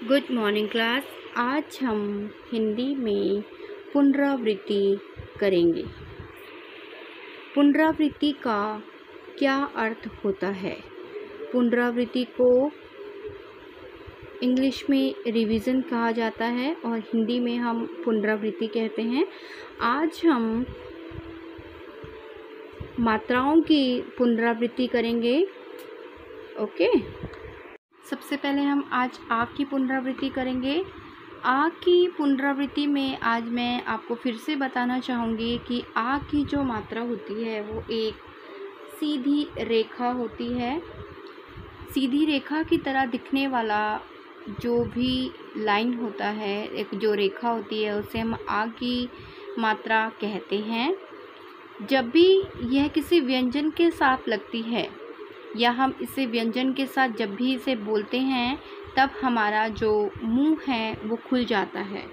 Good morning class. आज हम हिंदी में पुनरावृत्ति करेंगे। पुनरावृत्ति का क्या अर्थ होता है? पुनरावृत्ति को इंग्लिश में रिवीजन कहा जाता है और हिंदी में हम पुनरावृत्ति कहते हैं। आज हम मात्राओं की पुनरावृत्ति करेंगे। ओके, सबसे पहले हम आज आ की पुनरावृत्ति करेंगे। आ की पुनरावृत्ति में आज मैं आपको फिर से बताना चाहूँगी कि आ की जो मात्रा होती है वो एक सीधी रेखा होती है। सीधी रेखा की तरह दिखने वाला जो भी लाइन होता है, एक जो रेखा होती है, उसे हम आ की मात्रा कहते हैं। जब भी यह किसी व्यंजन के साथ लगती है या हम इसे व्यंजन के साथ जब भी इसे बोलते हैं तब हमारा जो मुंह है वो खुल जाता है।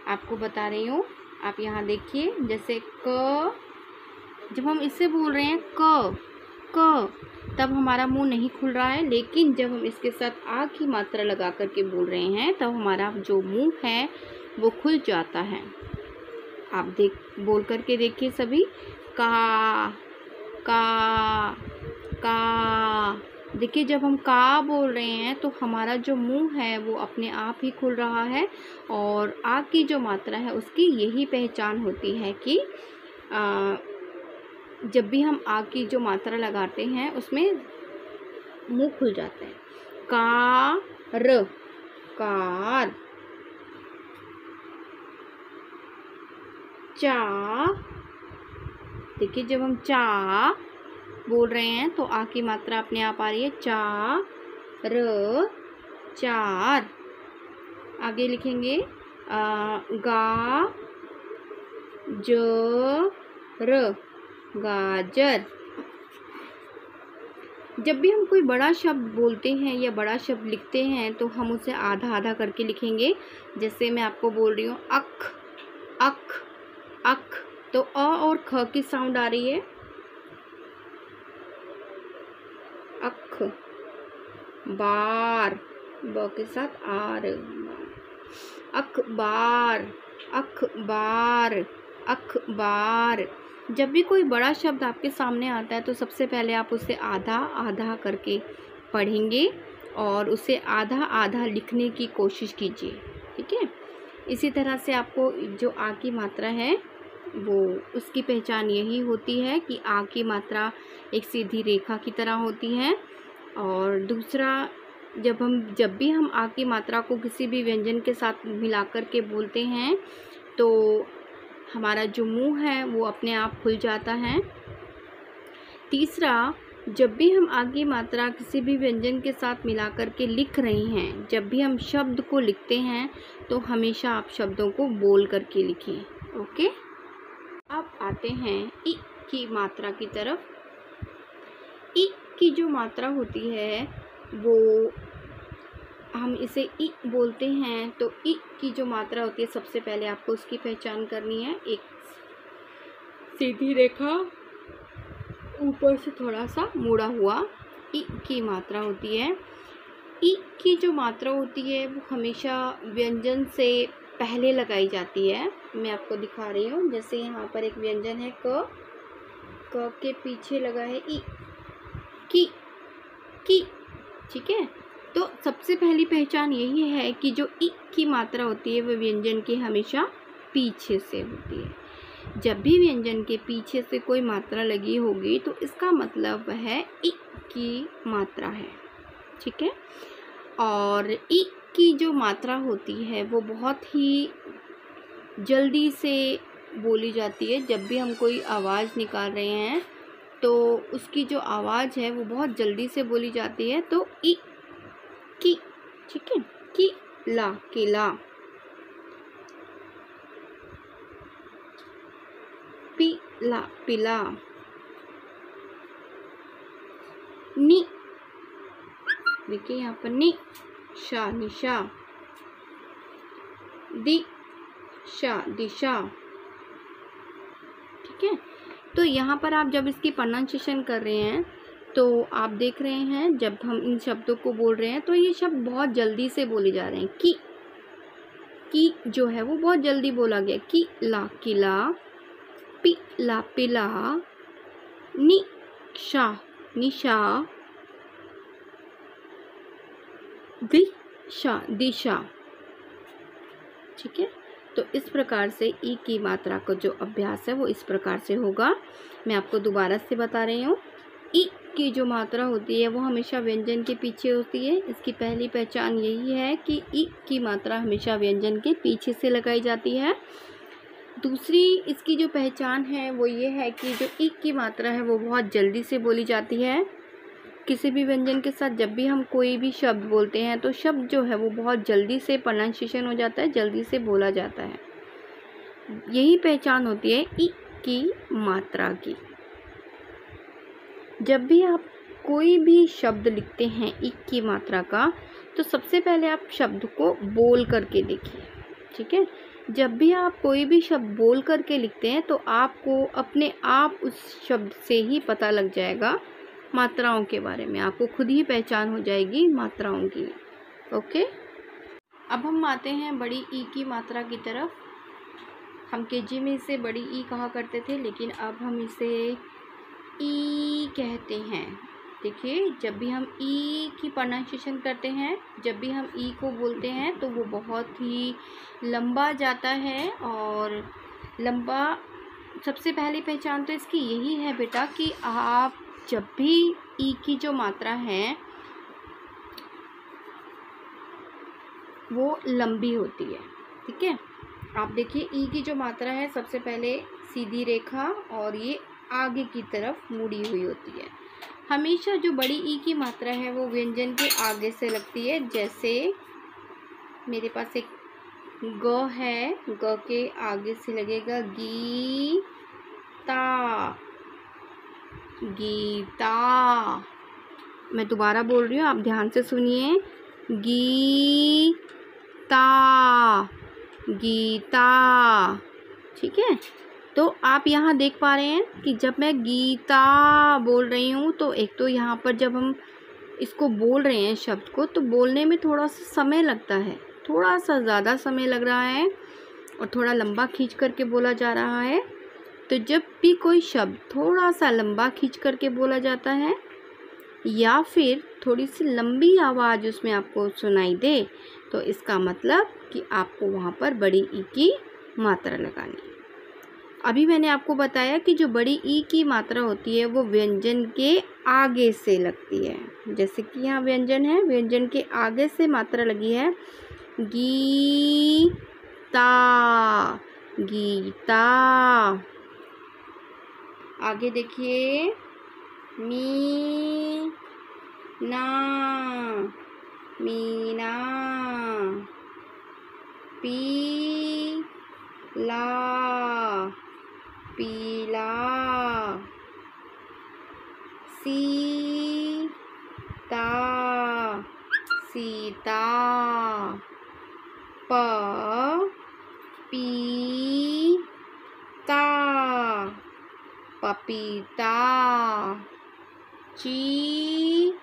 आपको बता रही हूँ, आप यहाँ देखिए, जैसे क, जब हम इससे बोल रहे हैं क, तब हमारा मुंह नहीं खुल रहा है, लेकिन जब हम इसके साथ आ की मात्रा लगा करके बोल रहे हैं तब हमारा जो मुंह है वो खुल जाता है। आप बोल करके देखिए सभी, का देखिए, जब हम का बोल रहे हैं तो हमारा जो मुंह है वो अपने आप ही खुल रहा है। और आ की जो मात्रा है उसकी यही पहचान होती है कि जब भी हम आ की जो मात्रा लगाते हैं उसमें मुंह खुल जाता है। कार, चा, देखिए जब हम चा बोल रहे हैं तो आ की मात्रा अपने आप आ रही है, चार। आगे लिखेंगे गाजर। जब भी हम कोई बड़ा शब्द बोलते हैं या बड़ा शब्द लिखते हैं तो हम उसे आधा आधा करके लिखेंगे। जैसे मैं आपको बोल रही हूँ अख, तो अ और ख की साउंड आ रही है, अख। बार, ब के साथ आर, अखबार। जब भी कोई बड़ा शब्द आपके सामने आता है तो सबसे पहले आप उसे आधा आधा करके पढ़ेंगे और उसे आधा आधा लिखने की कोशिश कीजिए, ठीक है। इसी तरह से आपको जो आ की मात्रा है वो उसकी पहचान यही होती है कि आ की मात्रा एक सीधी रेखा की तरह होती है। और दूसरा, जब भी हम आ की मात्रा को किसी भी व्यंजन के साथ मिलाकर के बोलते हैं तो हमारा जो मुंह है वो अपने आप खुल जाता है। तीसरा, जब भी हम आ की मात्रा किसी भी व्यंजन के साथ मिलाकर के लिख रहे हैं, जब भी हम शब्द को लिखते हैं तो हमेशा आप शब्दों को बोल करके लिखें। ओके, अब आते हैं इ की मात्रा की तरफ। इ की जो मात्रा होती है वो हम इसे इ बोलते हैं, तो इ की जो मात्रा होती है सबसे पहले आपको उसकी पहचान करनी है। एक सीधी रेखा ऊपर से थोड़ा सा मुड़ा हुआ इ की मात्रा होती है। इ की जो मात्रा होती है वो हमेशा व्यंजन से पहले लगाई जाती है। मैं आपको दिखा रही हूँ, जैसे यहाँ पर एक व्यंजन है क के पीछे लगा है इ, की, ठीक है। तो सबसे पहली पहचान यही है कि जो इ की मात्रा होती है वो व्यंजन के हमेशा पीछे से होती है। जब भी व्यंजन के पीछे से कोई मात्रा लगी होगी तो इसका मतलब है इ की मात्रा है, ठीक है। और इ की जो मात्रा होती है वो बहुत ही जल्दी से बोली जाती है। जब भी हम कोई आवाज़ निकाल रहे हैं तो उसकी जो आवाज़ है वो बहुत जल्दी से बोली जाती है। तो इ की, ठीक है। किला, पिला, नि, देखिए यहाँ पर निशा, दिशा, ठीक है। तो यहाँ पर आप जब इसकी प्रोनाउंसिएशन कर रहे हैं तो आप देख रहे हैं जब हम इन शब्दों को बोल रहे हैं तो ये शब्द बहुत जल्दी से बोले जा रहे हैं। की जो है वो बहुत जल्दी बोला गया। की ला किला, पी ला पिला, निशा निशा, दिशा दिशा। ठीक है, तो इस प्रकार से ई की मात्रा का जो अभ्यास है वो इस प्रकार से होगा। मैं आपको दोबारा से बता रही हूँ। ई की जो मात्रा होती है वो हमेशा व्यंजन के पीछे होती है। इसकी पहली पहचान यही है कि ई की मात्रा हमेशा व्यंजन के पीछे से लगाई जाती है। दूसरी इसकी जो पहचान है वो ये है कि जो ई की मात्रा है वो बहुत जल्दी से बोली जाती है। किसी भी व्यंजन के साथ जब भी हम कोई भी शब्द बोलते हैं तो शब्द जो है वो बहुत जल्दी से प्रोनाउंसिएशन हो जाता है, जल्दी से बोला जाता है। यही पहचान होती है ई की मात्रा की। जब भी आप कोई भी शब्द लिखते हैं ई की मात्रा का, तो सबसे पहले आप शब्द को बोल करके देखिए। ठीक है, जब भी आप कोई भी शब्द बोल करके लिखते हैं तो आपको अपने आप उस शब्द से ही पता लग जाएगा मात्राओं के बारे में। आपको खुद ही पहचान हो जाएगी मात्राओं की। ओके, अब हम आते हैं बड़ी ई की मात्रा की तरफ। हम केजी में इसे बड़ी ई कहा करते थे, लेकिन अब हम इसे ई कहते हैं। देखिए, जब भी हम ई की प्रोनाउंसिएशन करते हैं, जब भी हम ई को बोलते हैं तो वो बहुत ही लंबा जाता है। और लंबा, सबसे पहली पहचान तो इसकी यही है बेटा कि आप जब भी ई की जो मात्रा है वो लंबी होती है। ठीक है, आप देखिए ई की जो मात्रा है सबसे पहले सीधी रेखा और ये आगे की तरफ मुड़ी हुई होती है। हमेशा जो बड़ी ई की मात्रा है वो व्यंजन के आगे से लगती है। जैसे मेरे पास एक ग है, ग के आगे से लगेगा गीता, गीता। मैं दोबारा बोल रही हूँ, आप ध्यान से सुनिए। गीता, गीता। ठीक है, तो आप यहाँ देख पा रहे हैं कि जब मैं गीता बोल रही हूँ तो एक तो यहाँ पर जब हम इसको बोल रहे हैं शब्द को, तो बोलने में थोड़ा सा समय लगता है, थोड़ा सा ज़्यादा समय लग रहा है और थोड़ा लंबा खींच करके बोला जा रहा है। तो जब भी कोई शब्द थोड़ा सा लंबा खींच करके बोला जाता है या फिर थोड़ी सी लंबी आवाज़ उसमें आपको सुनाई दे, तो इसका मतलब कि आपको वहाँ पर बड़ी ई की मात्रा लगानी है। अभी मैंने आपको बताया कि जो बड़ी ई की मात्रा होती है वो व्यंजन के आगे से लगती है। जैसे कि यहाँ व्यंजन है, व्यंजन के आगे से मात्रा लगी है। गीता, गीता। आगे देखिए, मीना, मीना। पीला, पीला। सीता, सीता। पपीता, पपीता। चीता,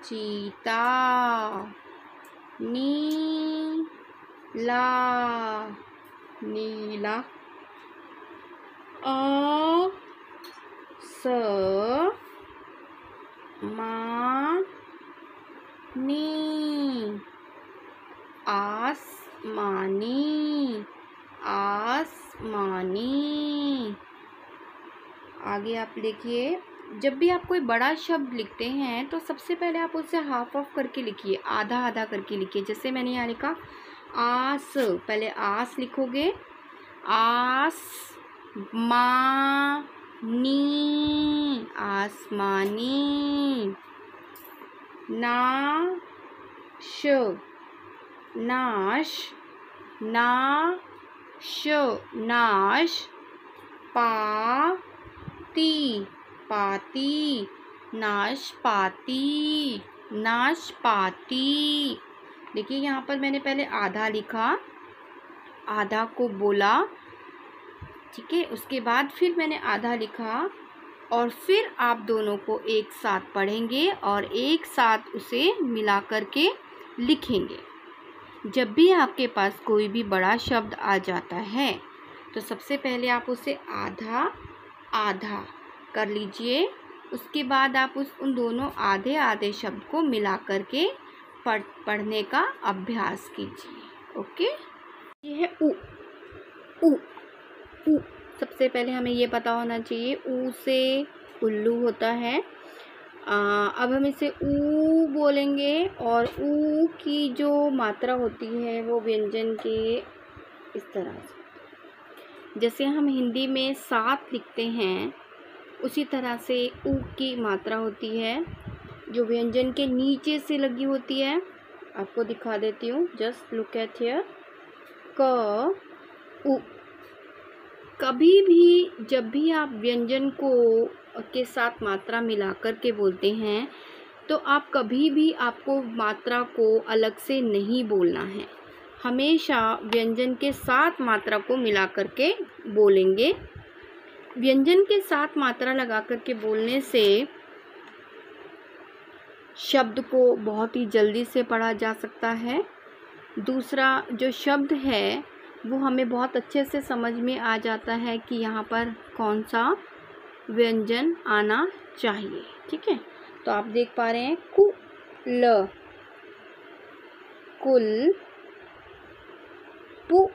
चीता। नीला, नीला। आसमानी, आसमानी, आसमानी। आगे आप देखिए, जब भी आप कोई बड़ा शब्द लिखते हैं तो सबसे पहले आप उसे हाफ ऑफ करके लिखिए, आधा आधा करके लिखिए। जैसे मैंने यहाँ लिखा आस, पहले आस लिखोगे, आस मानी, आसमानी। नाश, नाश, नाश, नाश। पाती, पाती, नाशपाती, नाशपाती। देखिए यहाँ पर मैंने पहले आधा लिखा, आधा को बोला, ठीक है, उसके बाद फिर मैंने आधा लिखा और फिर आप दोनों को एक साथ पढ़ेंगे और एक साथ उसे मिला करके लिखेंगे। जब भी आपके पास कोई भी बड़ा शब्द आ जाता है तो सबसे पहले आप उसे आधा आधा कर लीजिए। उसके बाद आप उन दोनों आधे आधे शब्द को मिला करके पढ़ने का अभ्यास कीजिए। ओके, ये है उ। उ उ सबसे पहले हमें ये पता होना चाहिए ऊ से उल्लू होता है। अब हम इसे ऊ बोलेंगे और ऊ की जो मात्रा होती है वो व्यंजन के इस तरह से, जैसे हम हिंदी में साथ लिखते हैं उसी तरह से ऊ की मात्रा होती है जो व्यंजन के नीचे से लगी होती है। आपको दिखा देती हूँ, जस्ट लुक एट हियर। क उ। कभी भी जब भी आप व्यंजन को के साथ मात्रा मिलाकर के बोलते हैं तो आप कभी भी आपको मात्रा को अलग से नहीं बोलना है, हमेशा व्यंजन के साथ मात्रा को मिला करके बोलेंगे। व्यंजन के साथ मात्रा लगा करके बोलने से शब्द को बहुत ही जल्दी से पढ़ा जा सकता है। दूसरा जो शब्द है वो हमें बहुत अच्छे से समझ में आ जाता है कि यहाँ पर कौन सा व्यंजन आना चाहिए। ठीक है, तो आप देख पा रहे हैं कुल, कुल, पुल,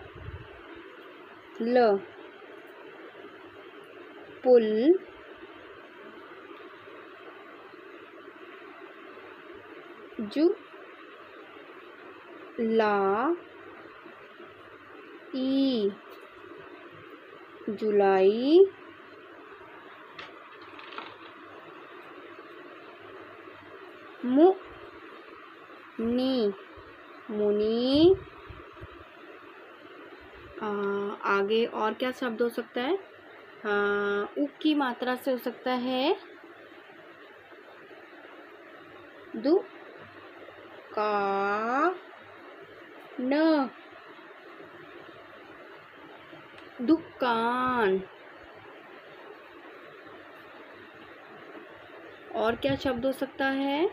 पुल, जुलाई, जुलाई, मुनी, मुनी। आगे और क्या शब्द हो सकता है? उ की मात्रा से हो सकता है दुकान, दुकान। और क्या शब्द हो सकता है?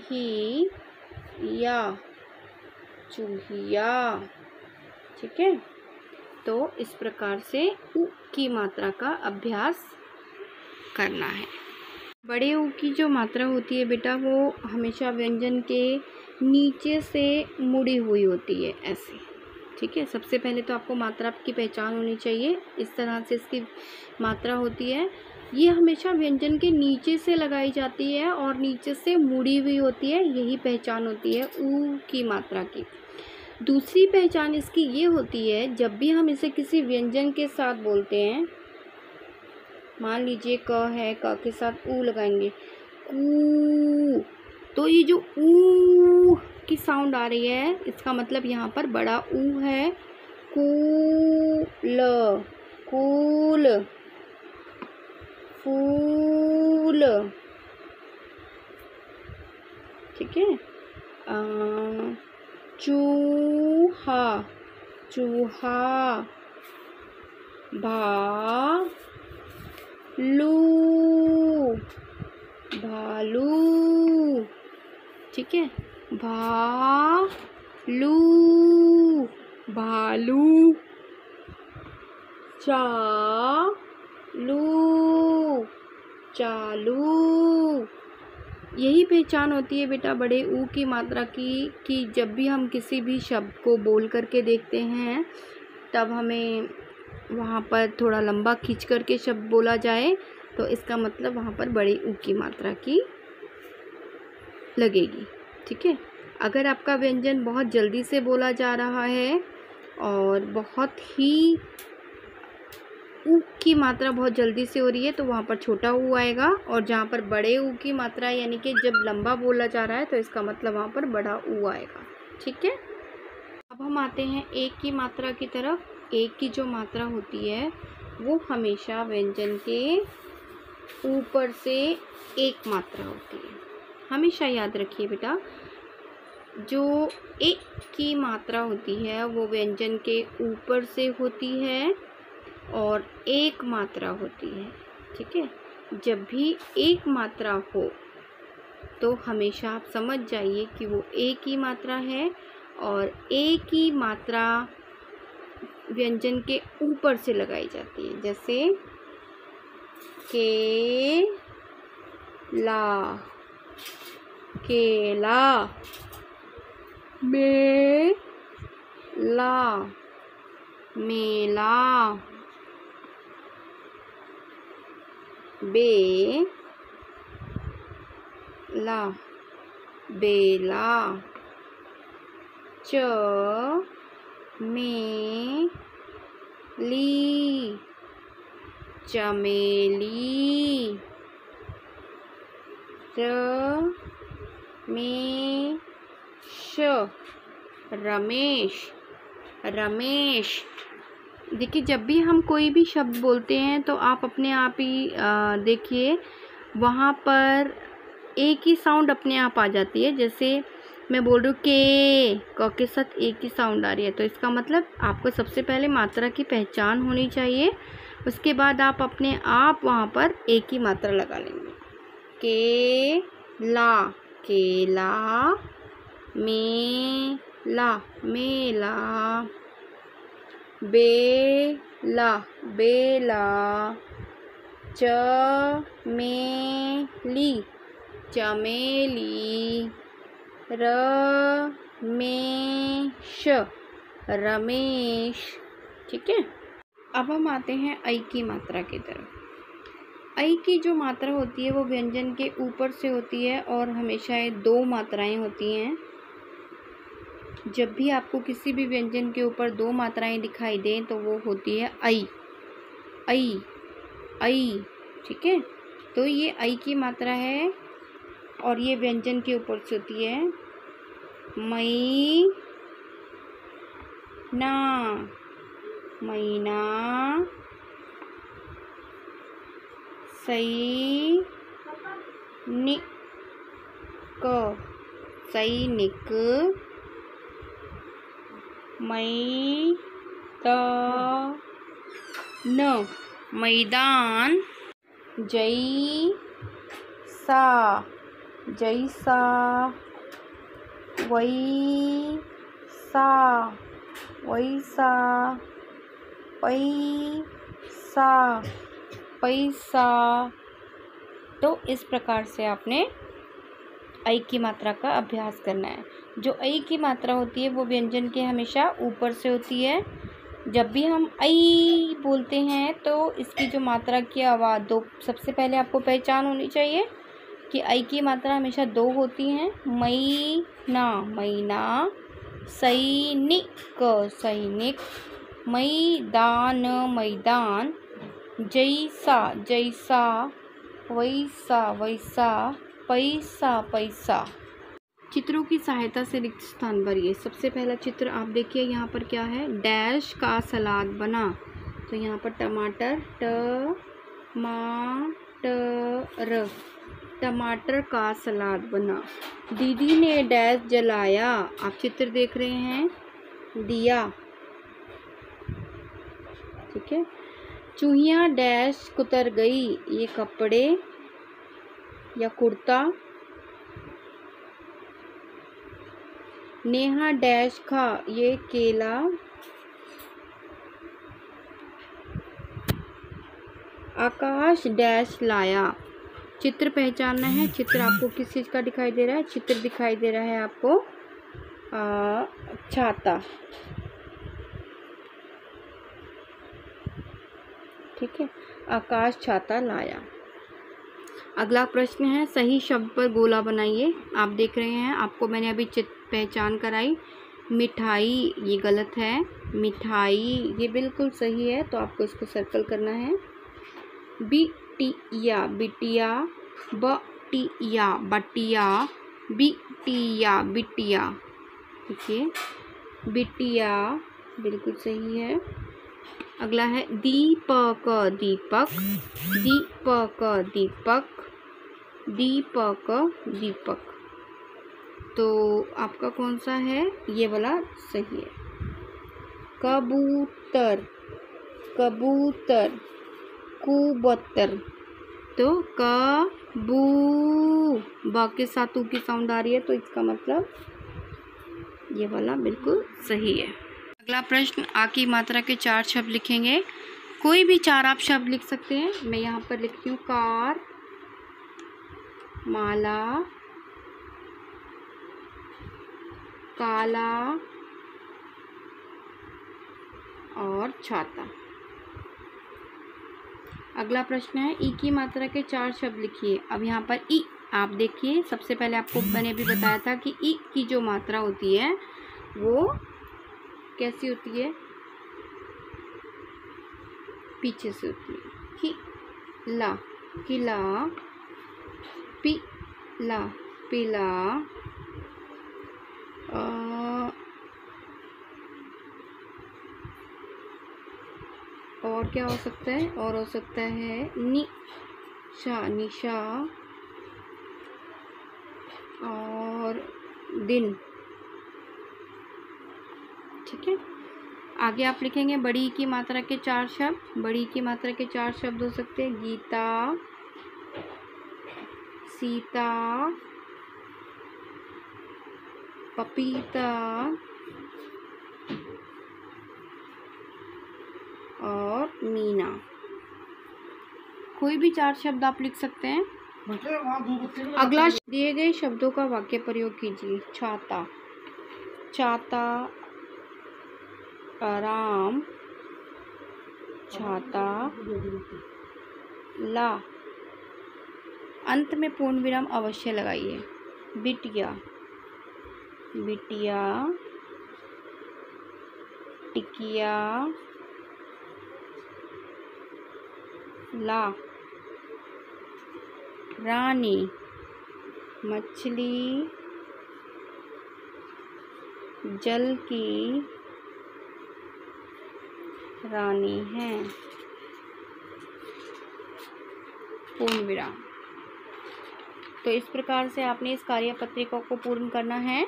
चूहिया, चूहिया। ठीक है, तो इस प्रकार से उ की मात्रा का अभ्यास करना है। बड़े ऊ की जो मात्रा होती है बेटा वो हमेशा व्यंजन के नीचे से मुड़ी हुई होती है, ऐसे। ठीक है, सबसे पहले तो आपको मात्रा की पहचान होनी चाहिए। इस तरह से इसकी मात्रा होती है, ये हमेशा व्यंजन के नीचे से लगाई जाती है और नीचे से मुड़ी हुई होती है, यही पहचान होती है ऊ की मात्रा की। दूसरी पहचान इसकी ये होती है, जब भी हम इसे किसी व्यंजन के साथ बोलते हैं, मान लीजिए क है, क के साथ ऊ लगाएंगे, कू, तो ये जो ऊ की साउंड आ रही है इसका मतलब यहाँ पर बड़ा ऊ है। कूल, कूल, फूल। ठीक है, चूहा, चूहा, भालू, भालू। ठीक है, भालू, भालू, चालू, चालू। यही पहचान होती है बेटा बड़े ऊ की मात्रा की, कि जब भी हम किसी भी शब्द को बोल करके देखते हैं तब हमें वहाँ पर थोड़ा लंबा खींच करके शब्द बोला जाए तो इसका मतलब वहाँ पर बड़े ऊ की मात्रा की लगेगी। ठीक है, अगर आपका व्यंजन बहुत जल्दी से बोला जा रहा है और बहुत ही ऊ की मात्रा बहुत जल्दी से हो रही है तो वहाँ पर छोटा ऊ आएगा, और जहाँ पर बड़े ऊ की मात्रा यानी कि जब लंबा बोला जा रहा है तो इसका मतलब वहाँ पर बड़ा ऊ आएगा। ठीक है, अब हम आते हैं एक की मात्रा की तरफ। एक की जो मात्रा होती है वो हमेशा व्यंजन के ऊपर से एक मात्रा होती है, हमेशा याद रखिए बेटा। जो ए की मात्रा होती है वो व्यंजन के ऊपर से होती है और एक मात्रा होती है। ठीक है, जब भी एक मात्रा हो तो हमेशा आप समझ जाइए कि वो ए की मात्रा है और ए की मात्रा व्यंजन के ऊपर से लगाई जाती है। जैसे केला, केला, मेला, मेला, बेला, बेला, चमेली, चमेली, रमेश, रमेश। देखिए, जब भी हम कोई भी शब्द बोलते हैं तो आप अपने आप ही देखिए वहाँ पर एक ही साउंड अपने आप आ जाती है। जैसे मैं बोल रही हूँ के साथ एक ही साउंड आ रही है, तो इसका मतलब आपको सबसे पहले मात्रा की पहचान होनी चाहिए। उसके बाद आप अपने आप वहाँ पर एक ही मात्रा लगा लेंगे। केला, केला, मेला, मेला, बेला, बेला, चमेली, चमेली, रमेश, रमेश। ठीक है, अब हम आते हैं ऐ की मात्रा की तरफ। ऐ की जो मात्रा होती है वो व्यंजन के ऊपर से होती है और हमेशा ये दो मात्राएं होती हैं। जब भी आपको किसी भी व्यंजन के ऊपर दो मात्राएं दिखाई दें तो वो होती है ऐ, ऐ, ऐ। ठीक है, तो ये ऐ की मात्रा है और ये व्यंजन के ऊपर से होती है। महीना, महीना, सैनिक, सैनिक, मैदान, मैदान, जैसा, जैसा, वैसा, वैसा, पैसा, पैसा। तो इस प्रकार से आपने ऐ की मात्रा का अभ्यास करना है। जो ऐ की मात्रा होती है वो व्यंजन के हमेशा ऊपर से होती है। जब भी हम ऐ बोलते हैं तो इसकी जो मात्रा की आवाज़ दो, सबसे पहले आपको पहचान होनी चाहिए कि ऐ की मात्रा हमेशा दो होती हैं। महीना, महीना, सैनिक, सैनिक, मैदान, मैदान, जैसा, जैसा, वैसा, वैसा, पैसा, पैसा। चित्रों की सहायता से रिक्त स्थान भरिए। सबसे पहला चित्र आप देखिए, यहाँ पर क्या है, डैश का सलाद बना। तो यहाँ पर टमाटर, टमाटर, टमाटर का सलाद बना। दीदी ने डैश जलाया। आप चित्र देख रहे हैं, दिया। ठीक है, चूहिया डैश कुतर गई। ये कपड़े या कुर्ता। नेहा डैश खा। ये केला। आकाश डैश लाया। चित्र पहचानना है। चित्र आपको किस चीज़ का दिखाई दे रहा है? चित्र दिखाई दे रहा है आपको छाता। ठीक है, आकाश छाता लाया। अगला प्रश्न है, सही शब्द पर गोला बनाइए। आप देख रहे हैं, आपको मैंने अभी पहचान कराई। मिठाई ये गलत है, मिठाई ये बिल्कुल सही है, तो आपको इसको सर्कल करना है। बिटिया, बिटिया, बटिया, बटिया, बिटिया, बिटिया। देखिए, बिटिया बिल्कुल सही है। अगला है दीपक, दीपक, दीपक, दीपक, दीपक, दीपक। तो आपका कौन सा है? ये वाला सही है। कबूतर, कबूतर, कबूतर। तो कबू बा के साथ ऊ की साउंड आ रही है, तो इसका मतलब ये वाला बिल्कुल सही है। अगला प्रश्न, आ की मात्रा के 4 शब्द लिखेंगे। कोई भी 4 आप शब्द लिख सकते हैं। मैं यहाँ पर लिखती हूँ कार, माला, काला और छाता। अगला प्रश्न है, ई की मात्रा के 4 शब्द लिखिए। अब यहाँ पर ई आप देखिए, सबसे पहले आपको मैंने भी बताया था कि ई की जो मात्रा होती है वो कैसी होती है? पीछे से होती है। खिला, किला, पीला, पीला, और क्या हो सकता है? और हो सकता है निशा, निशा, और दिन। ठीक है, आगे आप लिखेंगे बड़ी की मात्रा के 4 शब्द। बड़ी की मात्रा के 4 शब्द हो सकते हैं गीता, सीता, पपीता और मीना। कोई भी 4 शब्द आप लिख सकते हैं। अगला, दिए गए शब्दों का वाक्य प्रयोग कीजिए। छाता, छाता, आराम, छाता, ला। अंत में पूर्ण विराम अवश्य लगाइए। बिटिया, बिटिया, टिकिया, ला। रानी, मछली, जल की रानी है। पूर्ण विराम। तो इस प्रकार से आपने इस कार्य पत्रिका को पूर्ण करना है।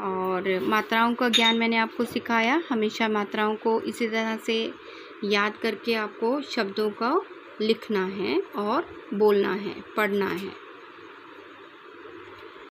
और मात्राओं का ज्ञान मैंने आपको सिखाया। हमेशा मात्राओं को इसी तरह से याद करके आपको शब्दों का लिखना है और बोलना है, पढ़ना है।